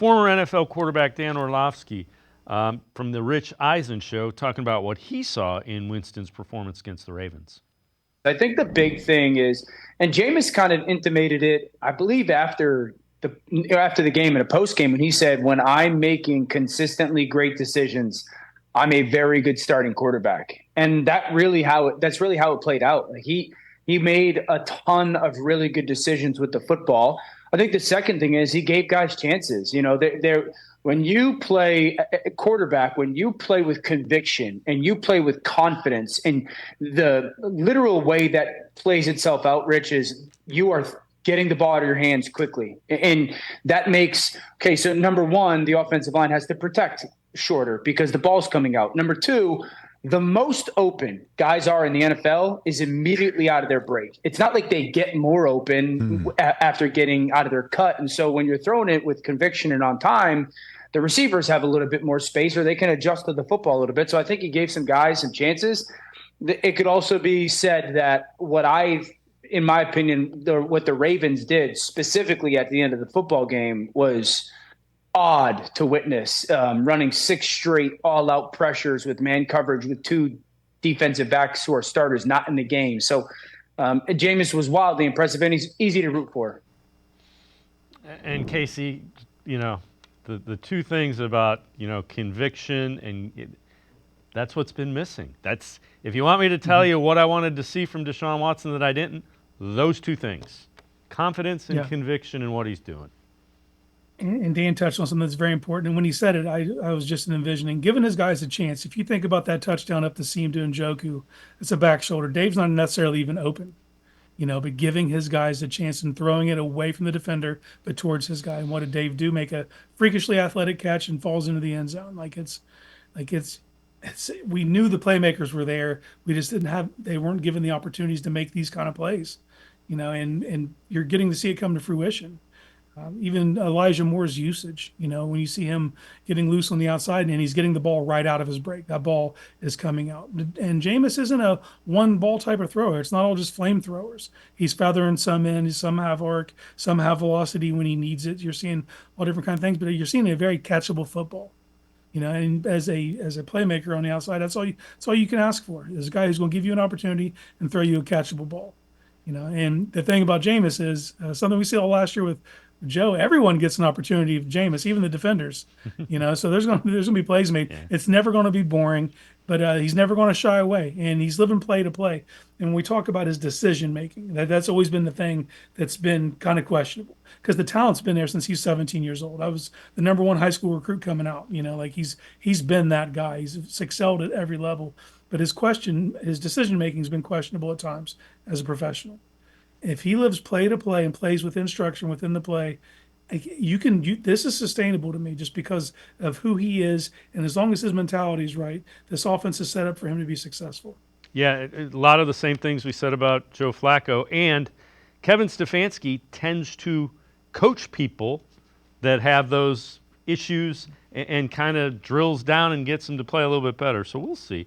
former NFL quarterback Dan Orlovsky from the Rich Eisen show talking about what he saw in Winston's performance against the Ravens. I think the big thing is, and Jameis kind of intimated it, I believe, after the game and a post game when he said, "When I'm making consistently great decisions, I'm a very good starting quarterback," and that's really how it played out. Like he made a ton of really good decisions with the football. I think the second thing is he gave guys chances. You know, when you play quarterback, when you play with conviction and you play with confidence, and the literal way that plays itself out, Rich, is you are getting the ball out of your hands quickly. And that makes, okay, so number one, the offensive line has to protect shorter because the ball's coming out. Number two, the most open guys are in the NFL is immediately out of their break. It's not like they get more open after getting out of their cut. And so when you're throwing it with conviction and on time, the receivers have a little bit more space or they can adjust to the football a little bit. So I think he gave some guys some chances. It could also be said that in my opinion, what the Ravens did specifically at the end of the football game was odd to witness, running 6 straight all-out pressures with man coverage with 2 defensive backs who are starters not in the game. So Jameis was wildly impressive, and he's easy to root for. And Casey, you know, the two things about, you know, conviction and that's what's been missing. That's, if you want me to tell you what I wanted to see from Deshaun Watson that I didn't, those two things, confidence and conviction in what he's doing. And Dan touched on something that's very important. And when he said it, I was just envisioning giving his guys a chance. If you think about that touchdown up the seam to Njoku, it's a back shoulder. Dave's not necessarily even open, you know, but giving his guys a chance and throwing it away from the defender, but towards his guy. And what did Dave do? Make a freakishly athletic catch and falls into the end zone. We knew the playmakers were there. We just they weren't given the opportunities to make these kind of plays, you know, and you're getting to see it come to fruition. Even Elijah Moore's usage, you know, when you see him getting loose on the outside and he's getting the ball right out of his break, that ball is coming out. And Jameis isn't a one ball type of thrower. It's not all just flamethrowers. He's feathering some in, some have arc, some have velocity when he needs it. You're seeing all different kind of things, but you're seeing a very catchable football. You know, and as a playmaker on the outside, that's all you can ask for is a guy who's going to give you an opportunity and throw you a catchable ball. You know, and the thing about Jameis is something we saw last year with Joe. Everyone gets an opportunity of Jameis, even the defenders. You know, so there's going to be plays made. Yeah. It's never going to be boring, but he's never going to shy away, and he's living play to play. And when we talk about his decision making, that's always been the thing that's been kind of questionable because the talent's been there since he's 17 years old. I was the number 1 high school recruit coming out. You know, like he's been that guy. He's excelled at every level, but his decision making has been questionable at times as a professional. If he lives play to play and plays with instruction within the play, this is sustainable to me just because of who he is. And as long as his mentality is right, this offense is set up for him to be successful. Yeah, a lot of the same things we said about Joe Flacco. And Kevin Stefanski tends to coach people that have those issues and kind of drills down and gets them to play a little bit better. So we'll see.